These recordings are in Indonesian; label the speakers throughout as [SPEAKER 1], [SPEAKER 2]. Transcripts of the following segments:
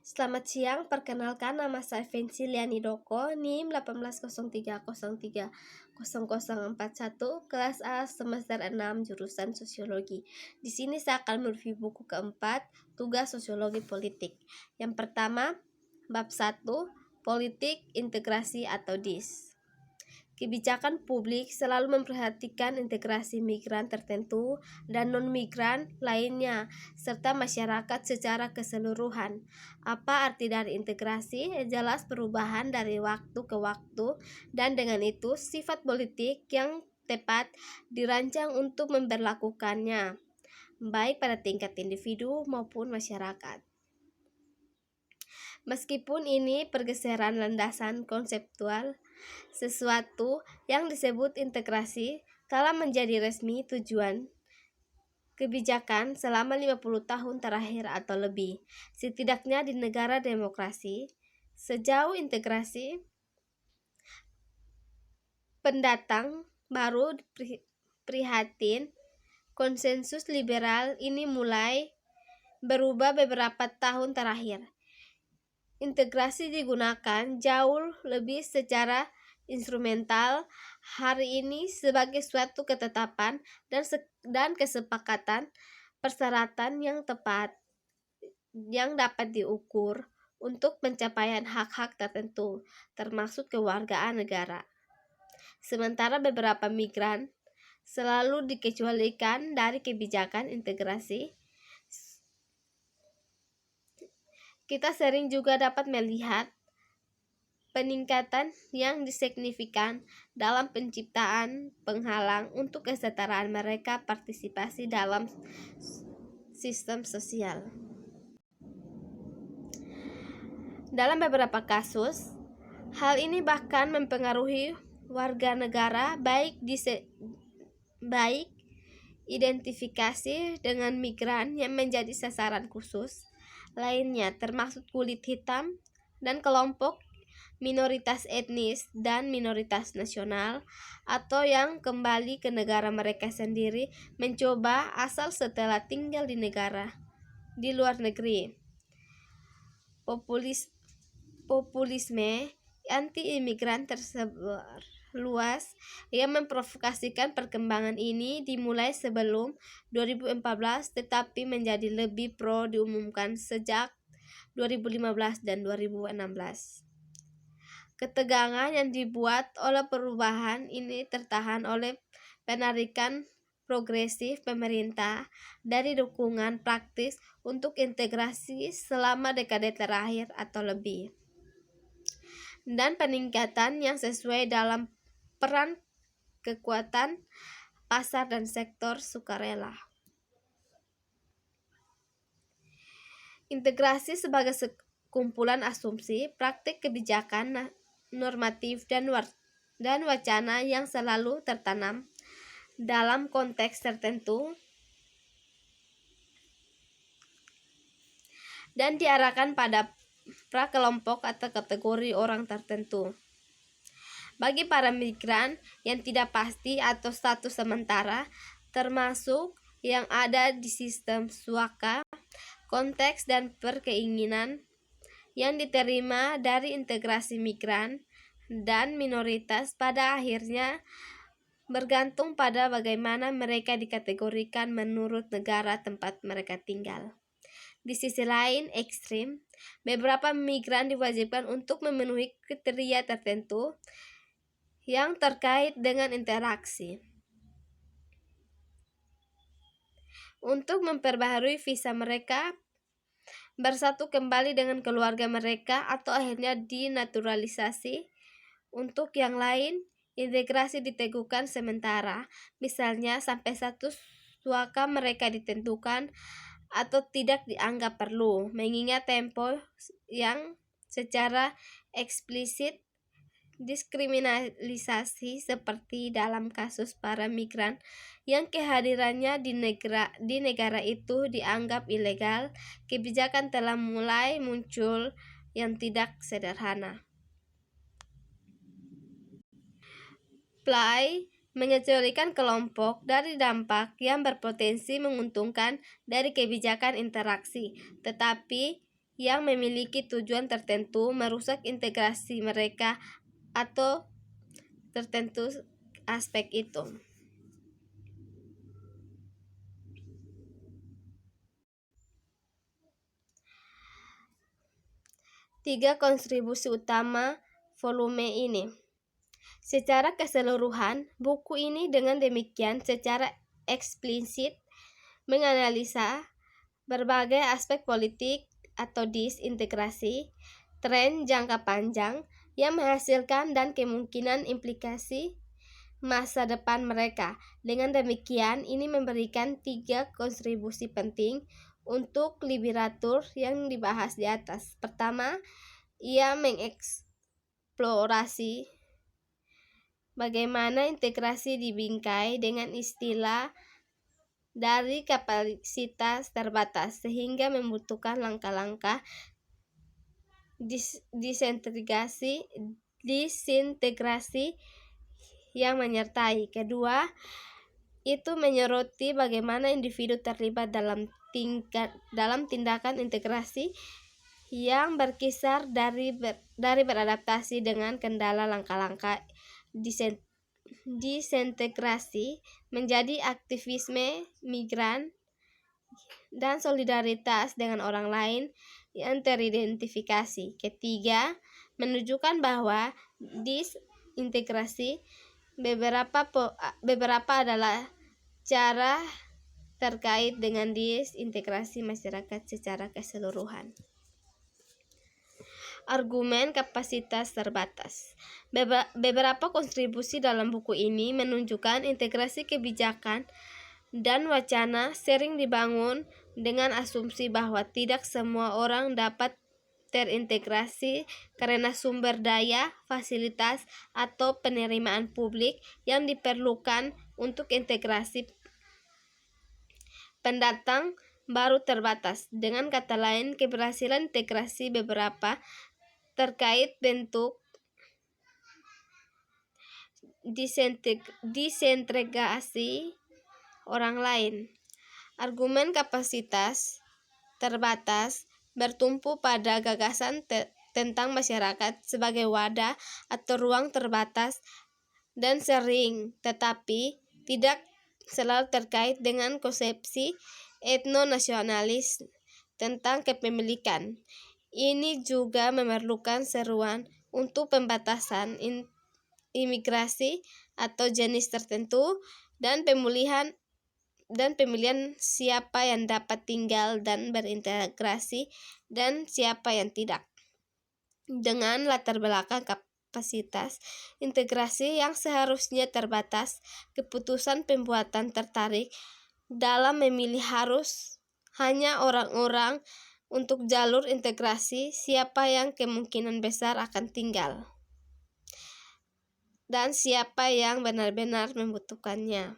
[SPEAKER 1] Selamat siang, perkenalkan nama saya Fensi Liani Doko, NIM 1803030041, kelas A semester 6 jurusan Sosiologi. Di sini saya akan mereview buku keempat, Tugas Sosiologi Politik. Yang pertama, bab 1, Politik Integrasi atau DIS. Kebijakan publik selalu memperhatikan integrasi migran tertentu dan non-migran lainnya, serta masyarakat secara keseluruhan. Apa arti dari integrasi? Jelas perubahan dari waktu ke waktu, dan dengan itu sifat politik yang tepat dirancang untuk memberlakukannya, baik pada tingkat individu maupun masyarakat. Meskipun ini pergeseran landasan konseptual, sesuatu yang disebut integrasi telah menjadi resmi tujuan kebijakan selama 50 tahun terakhir atau lebih, setidaknya di negara demokrasi. Sejauh integrasi pendatang baru prihatin, konsensus liberal ini mulai berubah beberapa tahun terakhir. Integrasi digunakan jauh lebih secara instrumental hari ini sebagai suatu ketetapan dan kesepakatan persyaratan yang tepat yang dapat diukur untuk pencapaian hak-hak tertentu, termasuk kewargaan negara. Sementara beberapa migran selalu dikecualikan dari kebijakan integrasi. Kita sering juga dapat melihat peningkatan yang signifikan dalam penciptaan penghalang untuk kesetaraan mereka partisipasi dalam sistem sosial. Dalam beberapa kasus, hal ini bahkan mempengaruhi warga negara baik identifikasi dengan migran yang menjadi sasaran khusus lainnya, termasuk kulit hitam dan kelompok minoritas etnis dan minoritas nasional, atau yang kembali ke negara mereka sendiri mencoba asal setelah tinggal di luar negeri. Populisme anti-imigran tersebar luas yang memprovokasikan perkembangan ini dimulai sebelum 2014 tetapi menjadi lebih pro diumumkan sejak 2015 dan 2016. Ketegangan yang dibuat oleh perubahan ini tertahan oleh penarikan progresif pemerintah dari dukungan praktis untuk integrasi selama dekade terakhir atau lebih, dan peningkatan yang sesuai dalam peran kekuatan pasar dan sektor sukarela. Integrasi sebagai sekumpulan asumsi, praktik kebijakan, normatif, dan wacana yang selalu tertanam dalam konteks tertentu dan diarahkan pada prakelompok atau kategori orang tertentu. Bagi para migran yang tidak pasti atau status sementara, termasuk yang ada di sistem suaka, konteks dan perkeinginan yang diterima dari integrasi migran dan minoritas pada akhirnya bergantung pada bagaimana mereka dikategorikan menurut negara tempat mereka tinggal. Di sisi lain ekstrim, beberapa migran diwajibkan untuk memenuhi kriteria tertentu yang terkait dengan interaksi untuk memperbaharui visa mereka, bersatu kembali dengan keluarga mereka, atau akhirnya dinaturalisasi. Untuk yang lain, integrasi diteguhkan sementara, misalnya sampai status suaka mereka ditentukan atau tidak dianggap perlu, mengingat tempo yang secara eksplisit diskriminalisasi seperti dalam kasus para migran yang kehadirannya di negara itu dianggap ilegal. Kebijakan telah mulai muncul yang tidak sederhana. Play mengecualikan kelompok dari dampak yang berpotensi menguntungkan dari kebijakan interaksi, tetapi yang memiliki tujuan tertentu merusak integrasi mereka atau tertentu aspek itu. Tiga kontribusi utama volume ini. Secara keseluruhan, buku ini dengan demikian secara eksplisit menganalisa berbagai aspek politik atau disintegrasi, tren jangka panjang yang menghasilkan dan kemungkinan implikasi masa depan mereka. Dengan demikian, ini memberikan tiga kontribusi penting untuk literatur yang dibahas di atas. Pertama, ia mengeksplorasi bagaimana integrasi dibingkai dengan istilah dari kapasitas terbatas sehingga membutuhkan langkah-langkah disintegrasi yang menyertai. Kedua, itu menyoroti bagaimana individu terlibat dalam tindakan integrasi yang berkisar dari beradaptasi dengan kendala langkah-langkah disintegrasi menjadi aktivisme migran dan solidaritas dengan orang lain yang teridentifikasi. Ketiga, menunjukkan bahwa disintegrasi beberapa adalah cara terkait dengan disintegrasi masyarakat secara keseluruhan. Argumen kapasitas terbatas. Beberapa kontribusi dalam buku ini menunjukkan integrasi kebijakan dan wacana sering dibangun dengan asumsi bahwa tidak semua orang dapat terintegrasi karena sumber daya, fasilitas, atau penerimaan publik yang diperlukan untuk integrasi pendatang baru terbatas. Dengan kata lain, keberhasilan integrasi beberapa terkait bentuk disintegrasi orang lain. Argumen kapasitas terbatas bertumpu pada gagasan tentang masyarakat sebagai wadah atau ruang terbatas dan sering tetapi tidak selalu terkait dengan konsepsi etnonasionalis tentang kepemilikan. Ini juga memerlukan seruan untuk pembatasan imigrasi atau jenis tertentu dan pemilihan siapa yang dapat tinggal dan berintegrasi dan siapa yang tidak. Dengan latar belakang kapasitas integrasi yang seharusnya terbatas, keputusan pembuatan tertarik dalam memilih harus hanya orang-orang untuk jalur integrasi siapa yang kemungkinan besar akan tinggal dan siapa yang benar-benar membutuhkannya.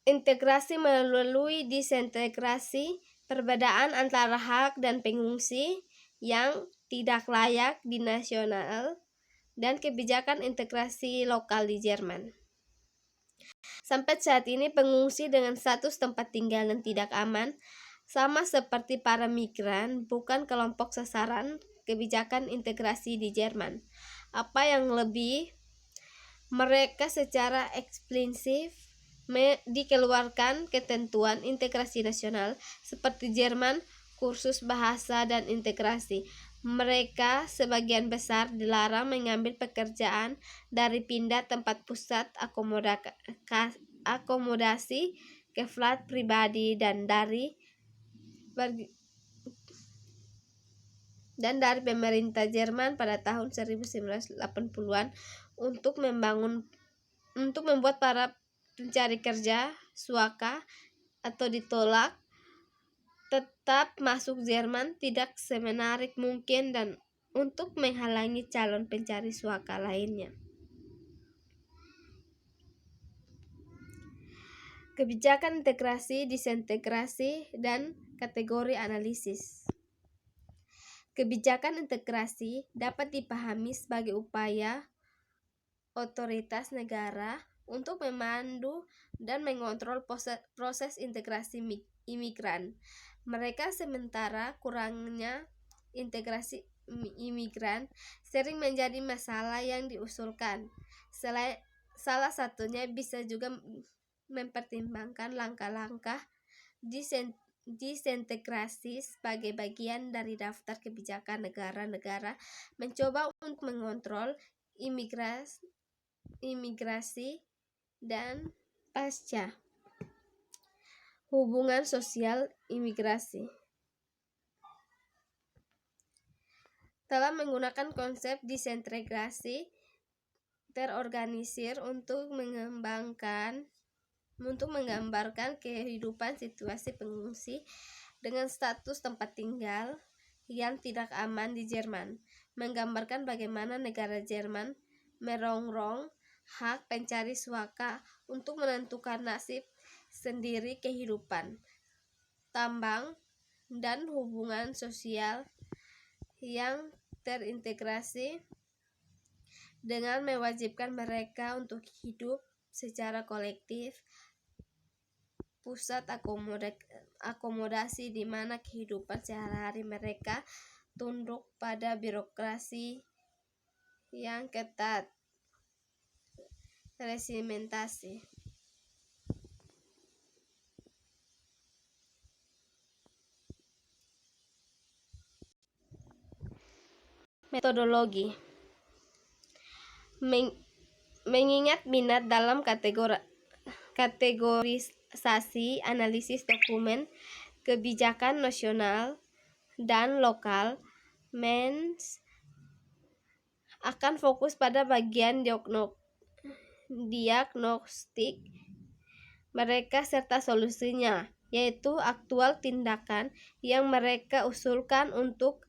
[SPEAKER 1] Integrasi melalui disintegrasi, perbedaan antara hak dan pengungsi yang tidak layak di nasional, dan kebijakan integrasi lokal di Jerman. Sampai saat ini pengungsi dengan status tempat tinggal yang tidak aman, sama seperti para migran, bukan kelompok sasaran kebijakan integrasi di Jerman. Apa yang lebih, mereka secara eksplisit dikeluarkan ketentuan integrasi nasional seperti Jerman, kursus bahasa dan integrasi. Mereka sebagian besar dilarang mengambil pekerjaan dari pindah tempat pusat akomodasi ke flat pribadi dan dari pemerintah Jerman pada tahun 1980-an untuk membuat para pencari kerja suaka atau ditolak tetap masuk Jerman tidak semenarik mungkin dan untuk menghalangi calon pencari suaka lainnya. Kebijakan integrasi, disintegrasi, dan kategori analisis. Kebijakan integrasi dapat dipahami sebagai upaya otoritas negara untuk memandu dan mengontrol proses integrasi imigran. Mereka sementara kurangnya integrasi imigran sering menjadi masalah yang diusulkan. Salah satunya bisa juga mempertimbangkan langkah-langkah disintegrasi sebagai bagian dari daftar kebijakan negara-negara mencoba untuk mengontrol imigrasi dan pasca hubungan sosial imigrasi. Telah menggunakan konsep disintegrasi terorganisir untuk menggambarkan kehidupan situasi pengungsi dengan status tempat tinggal yang tidak aman di Jerman, menggambarkan bagaimana negara Jerman merongrong hak pencari suaka untuk menentukan nasib sendiri kehidupan, tambang, dan hubungan sosial yang terintegrasi dengan mewajibkan mereka untuk hidup secara kolektif, pusat akomodasi di mana kehidupan sehari-hari mereka tunduk pada birokrasi yang ketat, regimentasi. Metodologi. Mengingat minat dalam kategorisasi analisis dokumen kebijakan nasional dan lokal, MENS akan fokus pada bagian diagnostik mereka serta solusinya, yaitu aktual tindakan yang mereka usulkan untuk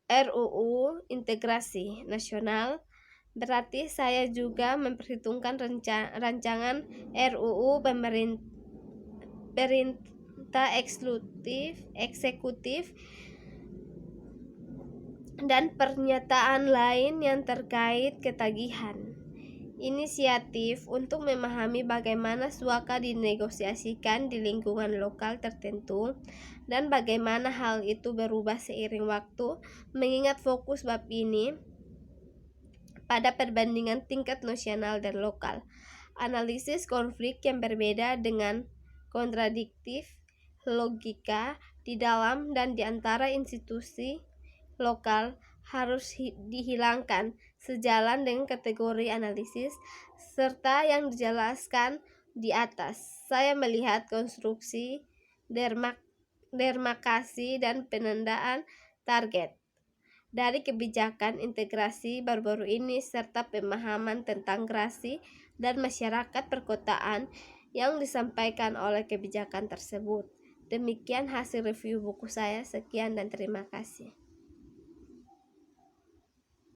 [SPEAKER 1] RUU integrasi nasional. Berarti saya juga memperhitungkan rancangan RUU pemerintah eksekutif dan pernyataan lain yang terkait ketagihan. Inisiatif untuk memahami bagaimana suaka dinegosiasikan di lingkungan lokal tertentu dan bagaimana hal itu berubah seiring waktu, mengingat fokus bab ini pada perbandingan tingkat nasional dan lokal. Analisis konflik yang berbeda dengan kontradiktif, logika di dalam dan di antara institusi lokal harus dihilangkan sejalan dengan kategori analisis serta yang dijelaskan di atas. Saya melihat konstruksi demarkasi dan penandaan target dari kebijakan integrasi baru-baru ini serta pemahaman tentang grasi dan masyarakat perkotaan yang disampaikan oleh kebijakan tersebut. Demikian hasil review buku saya. Sekian dan terima kasih.